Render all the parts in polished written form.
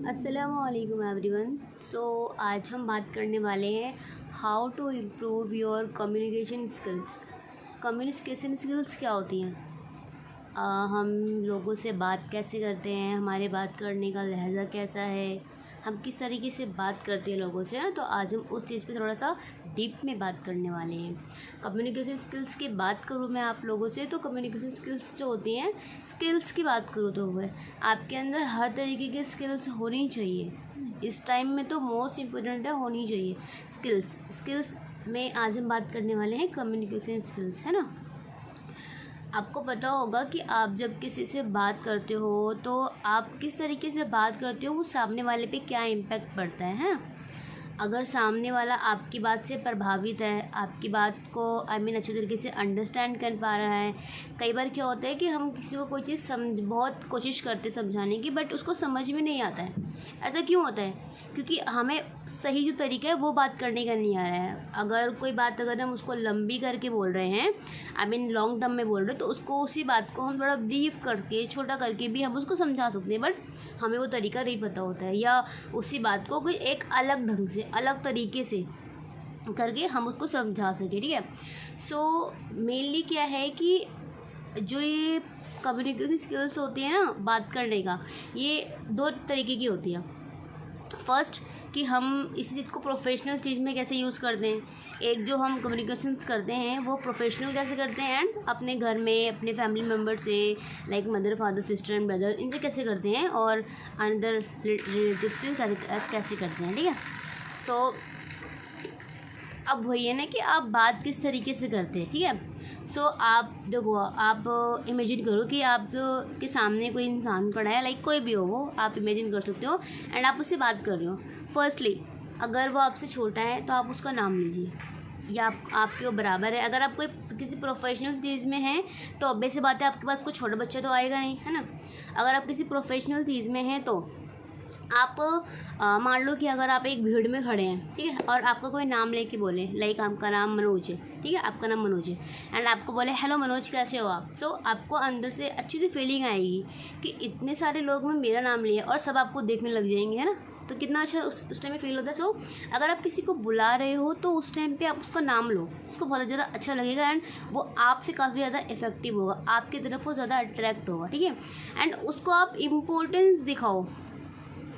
अस्सलामुअलैकुम एवरीवन। सो आज हम बात करने वाले हैं how to improve your communication skills. Communication skills क्या होती हैं? हम लोगों से बात कैसे करते हैं, हमारे बात करने का लहज़ा कैसा है, हम किस तरीके से बात करते हैं लोगों से ना। तो आज हम उस चीज़ पे थोड़ा सा डीप में बात करने वाले हैं। कम्युनिकेशन स्किल्स की बात करूँ मैं आप लोगों से, तो कम्युनिकेशन स्किल्स जो होती हैं, स्किल्स की बात करूँ तो वो है आपके अंदर हर तरीके की स्किल्स होनी चाहिए। इस टाइम में तो मोस्ट इम्पोर्टेंट है, होनी चाहिए स्किल्स में आज हम बात करने वाले हैं कम्युनिकेशन स्किल्स, है ना। आपको पता होगा कि आप जब किसी से बात करते हो तो आप किस तरीके से बात करते हो, वो सामने वाले पे क्या इम्पैक्ट पड़ता है। अगर सामने वाला आपकी बात से प्रभावित है, आपकी बात को अच्छे तरीके से अंडरस्टैंड कर पा रहा है। कई बार क्या होता है कि हम किसी को कोई चीज़ बहुत कोशिश करते समझाने की, बट उसको समझ में नहीं आता है। ऐसा क्यों होता है? क्योंकि हमें सही जो तरीका है वो बात करने का नहीं आ रहा है। अगर कोई बात अगर हम उसको लंबी करके बोल रहे हैं, लॉन्ग टर्म में बोल रहे हैं, तो उसको उसी बात को हम थोड़ा ब्रीफ करके, छोटा करके भी हम उसको समझा सकते हैं, बट हमें वो तरीका नहीं पता होता है। या उसी बात को कोई एक अलग ढंग से, अलग तरीके से करके हम उसको समझा सकें, ठीक है। सो मेनली क्या है कि जो ये कम्युनिकेशन स्किल्स होती है ना, बात करने का, ये दो तरीके की होती है। फर्स्ट कि हम इसी चीज़ को प्रोफेशनल चीज़ में कैसे यूज़ करते हैं। एक जो हम कम्युनिकेशंस करते हैं वो प्रोफेशनल कैसे करते हैं, एंड अपने घर में अपने फैमिली मेम्बर से, like mother father sister and brother, इनसे कैसे करते हैं, और अनदर रिलेटिव से कैसे करते हैं, ठीक है। सो अब वही है ना कि आप बात किस तरीके से करते हैं, ठीक है। सो आप देखो, आप इमेजिन करो कि आप के सामने कोई इंसान खड़ा है, लाइक कोई भी हो वो, आप इमेजिन कर सकते हो, एंड आप उससे बात कर रहे हो। फर्स्टली अगर वो आपसे छोटा है तो आप उसका नाम लीजिए, या आपके वो बराबर है। अगर आप कोई किसी प्रोफेशनल चीज़ में हैं तो ऑब्वियस सी बात है आपके पास कोई छोटा बच्चा तो आएगा नहीं, है ना। अगर आप किसी प्रोफेशनल चीज़ में हैं तो आप मान लो कि अगर आप एक भीड़ में खड़े हैं, ठीक है, और आपका कोई नाम लेके बोले, लाइक आपका नाम मनोज है, ठीक है, आपका नाम मनोज है, एंड आपको बोले हेलो मनोज कैसे हो आप। सो आपको अंदर से अच्छी सी फीलिंग आएगी कि इतने सारे लोग में मेरा नाम लिया और सब आपको देखने लग जाएंगे, है ना। तो कितना अच्छा उस टाइम में फील होता है। सो अगर आप किसी को बुला रहे हो तो उस टाइम पे आप उसका नाम लो, उसको बहुत ज़्यादा अच्छा लगेगा, एंड वो आपसे काफ़ी ज़्यादा इफेक्टिव होगा, आपकी तरफ वो ज़्यादा अट्रैक्ट होगा, ठीक है। एंड उसको आप इम्पोर्टेंस दिखाओ।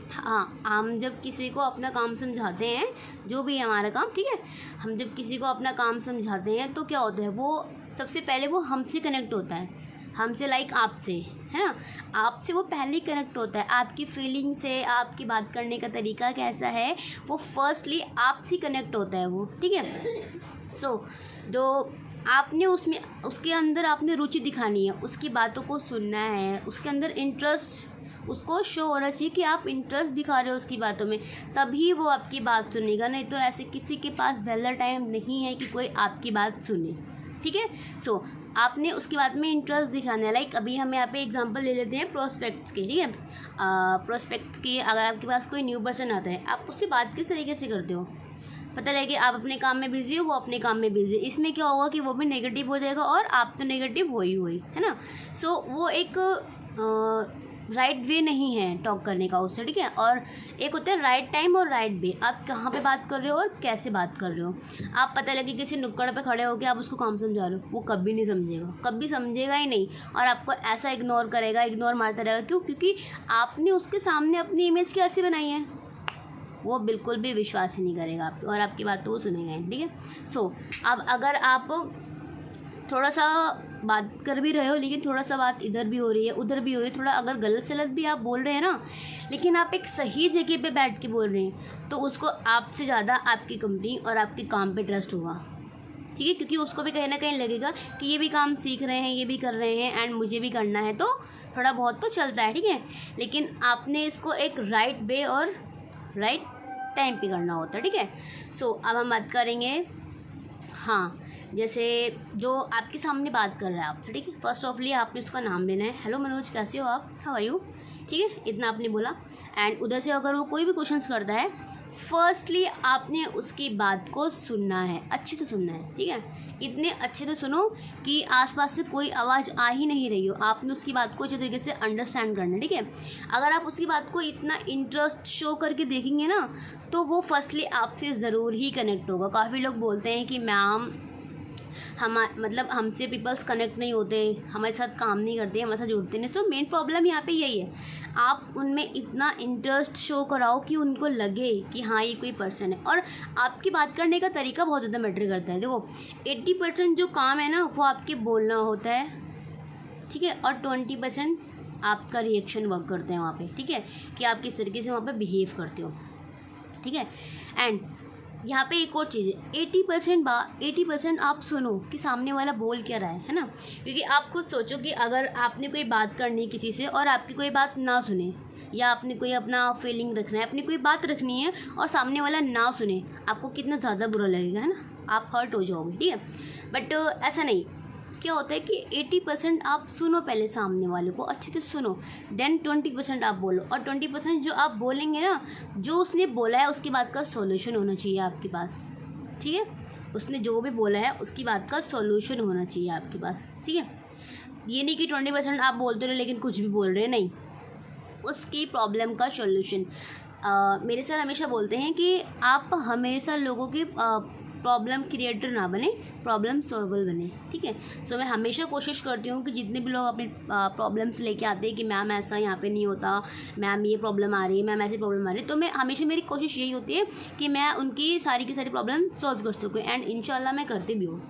हाँ, हम जब किसी को अपना काम समझाते हैं, जो भी है हमारा काम, ठीक है, हम जब किसी को अपना काम समझाते हैं तो क्या होता है, वो सबसे पहले वो हमसे कनेक्ट होता है, हमसे लाइक आपसे, है ना। आपसे वो पहले ही कनेक्ट होता है, आपकी फीलिंग से, आपकी बात करने का तरीका कैसा है, वो फर्स्टली आपसे कनेक्ट होता है वो, ठीक है। सो जो आपने उसमें, उसके अंदर आपने रुचि दिखानी है, उसकी बातों को सुनना है, उसके अंदर इंटरेस्ट उसको शो होना चाहिए कि आप इंटरेस्ट दिखा रहे हो उसकी बातों में, तभी वो आपकी बात सुनेगा। नहीं तो ऐसे किसी के पास पहला टाइम नहीं है कि कोई आपकी बात सुने, ठीक है। सो आपने उसकी बात में इंटरेस्ट दिखाना है। लाइक अभी हम यहाँ पे एग्जांपल ले लेते हैं प्रोस्पेक्ट्स के, ठीक है। प्रोस्पेक्ट्स की अगर आपके पास कोई न्यू पर्सन आता है, आप उससे बात किस तरीके से करते हो। पता लगे आप अपने काम में बिजी हो, वो अपने काम में बिजी है, इसमें क्या होगा कि वो भी नेगेटिव हो जाएगा और आप तो नेगेटिव हो ही, है ना। सो वो एक राइट वे नहीं है टॉक करने का उससे, ठीक है। और एक होता है राइट टाइम और राइट वे, आप कहाँ पे बात कर रहे हो और कैसे बात कर रहे हो। आप पता लगे किसी नुक्कड़ पे खड़े होकर आप उसको काम समझा रहे हो, वो कभी नहीं समझेगा, कभी समझेगा ही नहीं, और आपको ऐसा इग्नोर करेगा, इग्नोर मारता रहेगा। क्यों? क्योंकि आपने उसके सामने अपनी इमेज कैसी बनाई है, वो बिल्कुल भी विश्वास ही नहीं करेगा आप, और आपकी बात तो वो सुनेगा ही, ठीक है। सो अब अगर आप थोड़ा सा बात कर भी रहे हो, लेकिन थोड़ा सा बात इधर भी हो रही है, उधर भी हो रही है, थोड़ा अगर गलत सलत भी आप बोल रहे हैं ना, लेकिन आप एक सही जगह पे बैठ के बोल रहे हैं, तो उसको आपसे ज़्यादा आपकी कंपनी और आपके काम पे ट्रस्ट होगा, ठीक है। क्योंकि उसको भी कहीं ना कहीं लगेगा कि ये भी काम सीख रहे हैं, ये भी कर रहे हैं, एंड मुझे भी करना है, तो थोड़ा बहुत तो चलता है, ठीक है। लेकिन आपने इसको एक राइट वे और राइट टाइम पे करना होता है, ठीक है। सो अब हम बात करेंगे, हाँ, जैसे जो आपके सामने बात कर रहा है आपसे, ठीक है। फर्स्ट ऑफली आपने उसका नाम लेना है, हेलो मनोज कैसे हो आप, हाउ आर यू, ठीक है, इतना आपने बोला। एंड उधर से अगर वो कोई भी क्वेश्चंस करता है, फर्स्टली आपने उसकी बात को सुनना है, अच्छे से सुनना है, ठीक है। इतने अच्छे से सुनो कि आसपास से कोई आवाज़ आ ही नहीं रही हो। आपने उसकी बात को अच्छे तरीके से अंडरस्टैंड करना है, ठीक है। अगर आप उसकी बात को इतना इंटरेस्ट शो करके देखेंगे ना, तो वो फर्स्टली आपसे ज़रूर ही कनेक्ट होगा। काफ़ी लोग बोलते हैं कि मैम मतलब हमसे पीपल्स कनेक्ट नहीं होते, हमारे साथ काम नहीं करते, हमारे साथ जुड़ते नहीं। तो मेन प्रॉब्लम यहाँ पे यही है, आप उनमें इतना इंटरेस्ट शो कराओ कि उनको लगे कि हाँ ये कोई पर्सन है। और आपकी बात करने का तरीका बहुत ज़्यादा मैटर करता है। देखो 80% जो काम है ना वो आपके बोलना होता है, ठीक है, और 20% आपका रिएक्शन वर्क करते हैं वहाँ पे, ठीक है, कि आप किस तरीके से वहाँ पे बिहेव करते हो, ठीक है। एंड यहाँ पे एक और चीज़ है, 80% आप सुनो कि सामने वाला बोल क्या रहा है ना। क्योंकि आप खुद सोचो कि अगर आपने कोई बात करनी है किसी से और आपकी कोई बात ना सुने, या आपने कोई अपना फीलिंग रखना है, अपनी कोई बात रखनी है और सामने वाला ना सुने, आपको कितना ज़्यादा बुरा लगेगा, है ना, आप हर्ट हो जाओगे, ठीक है। बट ऐसा नहीं, क्या होता है कि 80% आप सुनो, पहले सामने वाले को अच्छे से सुनो, देन 20% आप बोलो। और 20% जो आप बोलेंगे ना, जो उसने बोला है उसकी बात का सॉल्यूशन होना चाहिए आपके पास, ठीक है। उसने जो भी बोला है उसकी बात का सॉल्यूशन होना चाहिए आपके पास, ठीक है। ये नहीं कि 20% आप बोलते रहे लेकिन कुछ भी बोल रहे हैं, नहीं, उसकी प्रॉब्लम का सॉल्यूशन। मेरे सर हमेशा बोलते हैं कि आप हमेशा लोगों की प्रॉब्लम क्रिएटर ना बने, प्रॉब्लम सॉल्वर बने, ठीक है। सो मैं हमेशा कोशिश करती हूँ कि जितने भी लोग अपनी प्रॉब्लम्स लेके आते हैं कि मैम ऐसा यहाँ पे नहीं होता, मैम ये प्रॉब्लम आ रही है, मैम ऐसी प्रॉब्लम आ रही है, तो मैं हमेशा, मेरी कोशिश यही होती है कि मैं उनकी सारी की सारी प्रॉब्लम सॉल्व कर सकूँ। एंड इंशाल्लाह मैं करती भी हूँ।